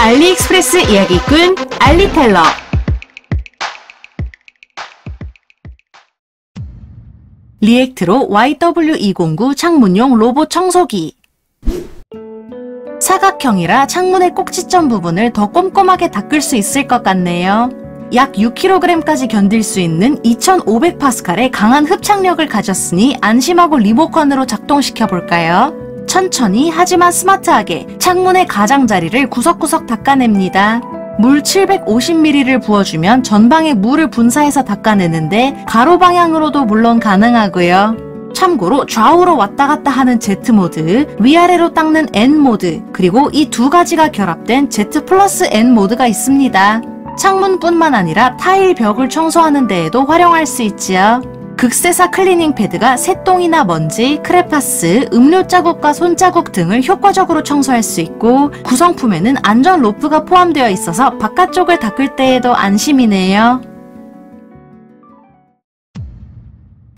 알리익스프레스 이야기꾼 알리텔러. 리액트로 YW209 창문용 로봇 청소기. 사각형이라 창문의 꼭지점 부분을 더 꼼꼼하게 닦을 수 있을 것 같네요. 약 6kg까지 견딜 수 있는 2500파스칼의 강한 흡착력을 가졌으니 안심하고 리모컨으로 작동시켜볼까요? 천천히 하지만 스마트하게 창문의 가장자리를 구석구석 닦아냅니다. 물 750ml를 부어주면 전방에 물을 분사해서 닦아내는데 가로 방향으로도 물론 가능하고요. 참고로 좌우로 왔다갔다 하는 Z모드, 위아래로 닦는 N모드, 그리고 이 두 가지가 결합된 Z 플러스 N 모드가 있습니다. 창문뿐만 아니라 타일 벽을 청소하는 데에도 활용할 수 있지요. 극세사 클리닝 패드가 새똥이나 먼지, 크레파스, 음료 자국과 손자국 등을 효과적으로 청소할 수 있고 구성품에는 안전 로프가 포함되어 있어서 바깥쪽을 닦을 때에도 안심이네요.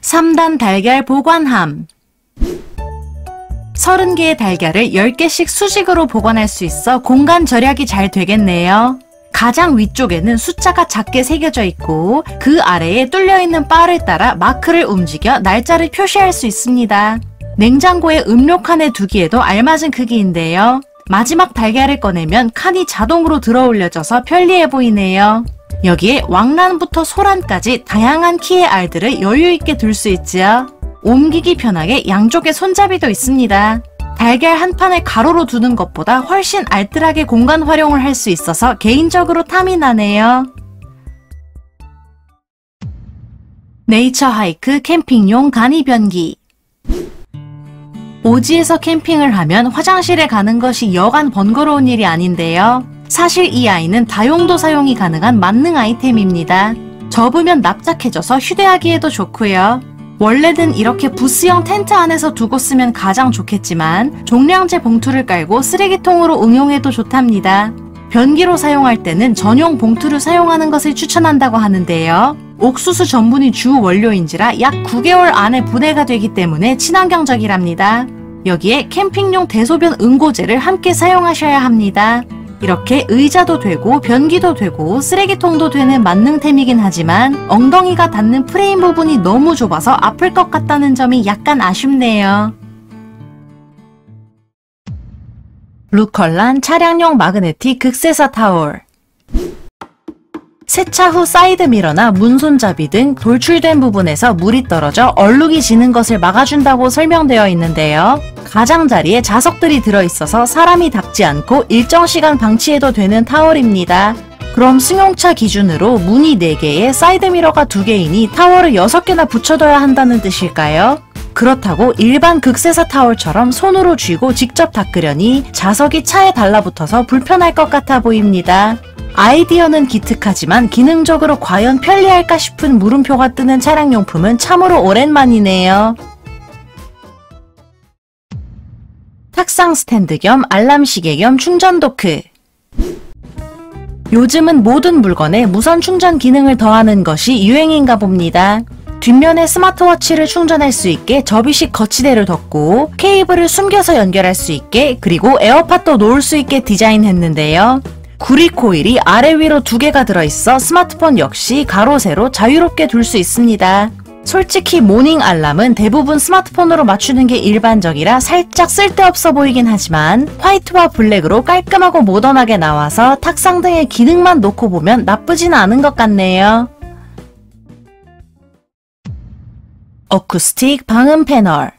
3단 달걀 보관함. 30개의 달걀을 10개씩 수직으로 보관할 수 있어 공간 절약이 잘 되겠네요. 가장 위쪽에는 숫자가 작게 새겨져 있고 그 아래에 뚫려있는 바를 따라 마크를 움직여 날짜를 표시할 수 있습니다. 냉장고에 음료칸에 두기에도 알맞은 크기인데요. 마지막 달걀을 꺼내면 칸이 자동으로 들어 올려져서 편리해 보이네요. 여기에 왕란부터 소란까지 다양한 키의 알들을 여유있게 둘 수 있지요. 옮기기 편하게 양쪽에 손잡이도 있습니다. 달걀 한 판을 가로로 두는 것보다 훨씬 알뜰하게 공간 활용을 할 수 있어서 개인적으로 탐이 나네요. 네이처 하이크 캠핑용 간이변기. 오지에서 캠핑을 하면 화장실에 가는 것이 여간 번거로운 일이 아닌데요. 사실 이 아이는 다용도 사용이 가능한 만능 아이템입니다. 접으면 납작해져서 휴대하기에도 좋고요. 원래는 이렇게 부스형 텐트 안에서 두고 쓰면 가장 좋겠지만 종량제 봉투를 깔고 쓰레기통으로 응용해도 좋답니다. 변기로 사용할 때는 전용 봉투를 사용하는 것을 추천한다고 하는데요. 옥수수 전분이 주 원료인지라 약 9개월 안에 분해가 되기 때문에 친환경적이랍니다. 여기에 캠핑용 대소변 응고제를 함께 사용하셔야 합니다. 이렇게 의자도 되고 변기도 되고 쓰레기통도 되는 만능템이긴 하지만 엉덩이가 닿는 프레임 부분이 너무 좁아서 아플 것 같다는 점이 약간 아쉽네요. 루컬란 차량용 마그네틱 극세사 타월. 세차 후 사이드미러나 문손잡이 등 돌출된 부분에서 물이 떨어져 얼룩이 지는 것을 막아준다고 설명되어 있는데요. 가장자리에 자석들이 들어있어서 사람이 닿지 않고 일정 시간 방치해도 되는 타월입니다. 그럼 승용차 기준으로 문이 4개에 사이드미러가 2개이니 타월을 6개나 붙여둬야 한다는 뜻일까요? 그렇다고 일반 극세사 타월처럼 손으로 쥐고 직접 닦으려니 자석이 차에 달라붙어서 불편할 것 같아 보입니다. 아이디어는 기특하지만 기능적으로 과연 편리할까 싶은 물음표가 뜨는 차량용품은 참으로 오랜만이네요. 탁상 스탠드 겸 알람 시계 겸 충전 도크. 요즘은 모든 물건에 무선 충전 기능을 더하는 것이 유행인가 봅니다. 뒷면에 스마트워치를 충전할 수 있게 접이식 거치대를 뒀고 케이블을 숨겨서 연결할 수 있게 그리고 에어팟도 놓을 수 있게 디자인했는데요. 구리 코일이 아래 위로 2개가 들어있어 스마트폰 역시 가로 세로 자유롭게 둘 수 있습니다. 솔직히 모닝 알람은 대부분 스마트폰으로 맞추는 게 일반적이라 살짝 쓸데없어 보이긴 하지만 화이트와 블랙으로 깔끔하고 모던하게 나와서 탁상 등의 기능만 놓고 보면 나쁘진 않은 것 같네요. 어쿠스틱 방음 패널.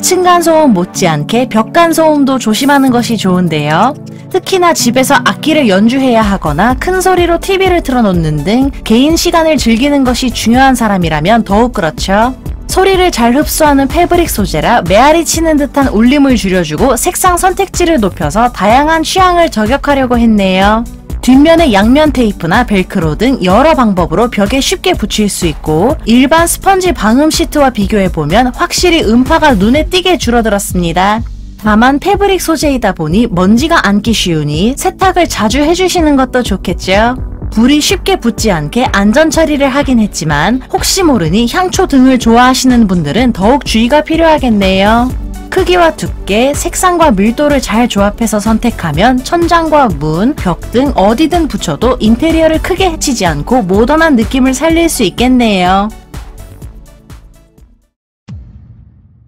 층간소음 못지않게 벽간소음도 조심하는 것이 좋은데요. 특히나 집에서 악기를 연주해야 하거나 큰 소리로 TV를 틀어놓는 등 개인 시간을 즐기는 것이 중요한 사람이라면 더욱 그렇죠. 소리를 잘 흡수하는 패브릭 소재라 메아리 치는 듯한 울림을 줄여주고 색상 선택지를 높여서 다양한 취향을 저격하려고 했네요. 뒷면에 양면 테이프나 벨크로 등 여러 방법으로 벽에 쉽게 붙일 수 있고 일반 스펀지 방음 시트와 비교해보면 확실히 음파가 눈에 띄게 줄어들었습니다. 다만 패브릭 소재이다 보니 먼지가 앉기 쉬우니 세탁을 자주 해주시는 것도 좋겠죠. 불이 쉽게 붙지 않게 안전 처리를 하긴 했지만 혹시 모르니 향초 등을 좋아하시는 분들은 더욱 주의가 필요하겠네요. 크기와 두께, 색상과 밀도를 잘 조합해서 선택하면 천장과 문, 벽 등 어디든 붙여도 인테리어를 크게 해치지 않고 모던한 느낌을 살릴 수 있겠네요.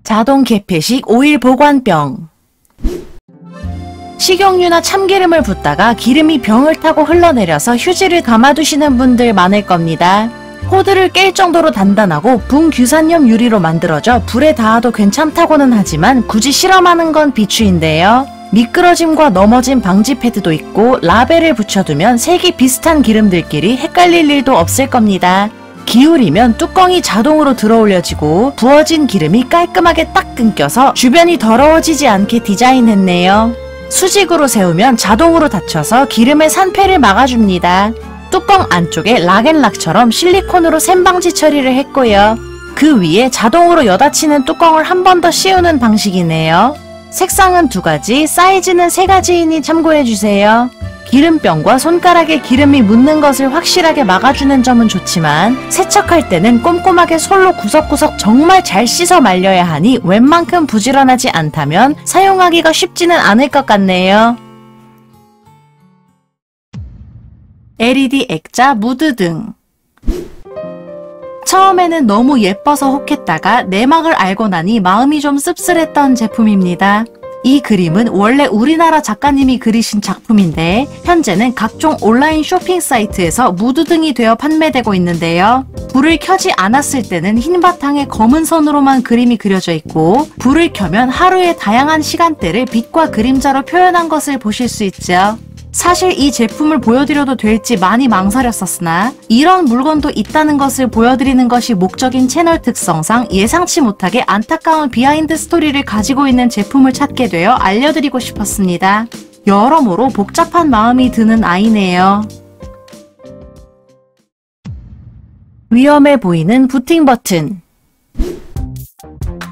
자동 개폐식 오일 보관병. 식용유나 참기름을 붓다가 기름이 병을 타고 흘러내려서 휴지를 감아두시는 분들 많을 겁니다. 호드를 깰 정도로 단단하고 붕규산염 유리로 만들어져 불에 닿아도 괜찮다고는 하지만 굳이 실험하는 건 비추인데요. 미끄러짐과 넘어짐 방지 패드도 있고 라벨을 붙여두면 색이 비슷한 기름들끼리 헷갈릴 일도 없을 겁니다. 기울이면 뚜껑이 자동으로 들어올려지고 부어진 기름이 깔끔하게 딱 끊겨서 주변이 더러워지지 않게 디자인했네요. 수직으로 세우면 자동으로 닫혀서 기름의 산패를 막아줍니다. 뚜껑 안쪽에 락앤락처럼 실리콘으로 샘방지 처리를 했고요. 그 위에 자동으로 여닫히는 뚜껑을 한 번 더 씌우는 방식이네요. 색상은 2가지, 사이즈는 3가지이니 참고해주세요. 기름병과 손가락에 기름이 묻는 것을 확실하게 막아주는 점은 좋지만 세척할 때는 꼼꼼하게 솔로 구석구석 정말 잘 씻어 말려야 하니 웬만큼 부지런하지 않다면 사용하기가 쉽지는 않을 것 같네요. LED 액자 무드등. 처음에는 너무 예뻐서 혹했다가 내막을 알고 나니 마음이 좀 씁쓸했던 제품입니다. 이 그림은 원래 우리나라 작가님이 그리신 작품인데 현재는 각종 온라인 쇼핑 사이트에서 무드등이 되어 판매되고 있는데요. 불을 켜지 않았을 때는 흰 바탕에 검은 선으로만 그림이 그려져 있고 불을 켜면 하루의 다양한 시간대를 빛과 그림자로 표현한 것을 보실 수 있죠. 사실 이 제품을 보여드려도 될지 많이 망설였었으나 이런 물건도 있다는 것을 보여드리는 것이 목적인 채널 특성상 예상치 못하게 안타까운 비하인드 스토리를 가지고 있는 제품을 찾게 되어 알려드리고 싶었습니다. 여러모로 복잡한 마음이 드는 아이네요. 위험해 보이는 부팅 버튼.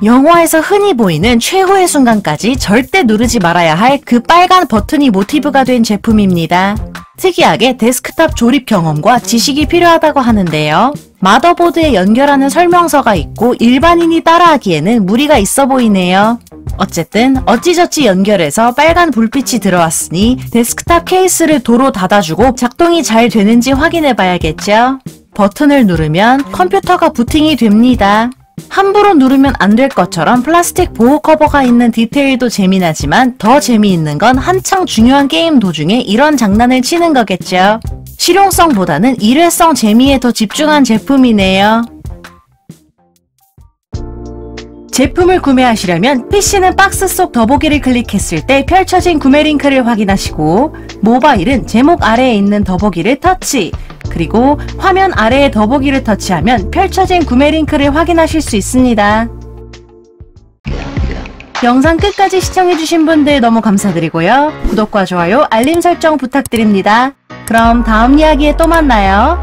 영화에서 흔히 보이는 최후의 순간까지 절대 누르지 말아야 할 그 빨간 버튼이 모티브가 된 제품입니다. 특이하게 데스크탑 조립 경험과 지식이 필요하다고 하는데요. 마더보드에 연결하는 설명서가 있고 일반인이 따라하기에는 무리가 있어 보이네요. 어쨌든 어찌저찌 연결해서 빨간 불빛이 들어왔으니 데스크탑 케이스를 도로 닫아주고 작동이 잘 되는지 확인해 봐야겠죠. 버튼을 누르면 컴퓨터가 부팅이 됩니다. 함부로 누르면 안 될 것처럼 플라스틱 보호 커버가 있는 디테일도 재미나지만 더 재미있는 건 한창 중요한 게임 도중에 이런 장난을 치는 거겠죠. 실용성보다는 일회성 재미에 더 집중한 제품이네요. 제품을 구매하시려면 PC는 박스 속 더보기를 클릭했을 때 펼쳐진 구매 링크를 확인하시고 모바일은 제목 아래에 있는 더보기를 터치, 그리고 화면 아래의 더보기를 터치하면 펼쳐진 구매 링크를 확인하실 수 있습니다. 영상 끝까지 시청해주신 분들 너무 감사드리고요. 구독과 좋아요, 알림 설정 부탁드립니다. 그럼 다음 이야기에 또 만나요.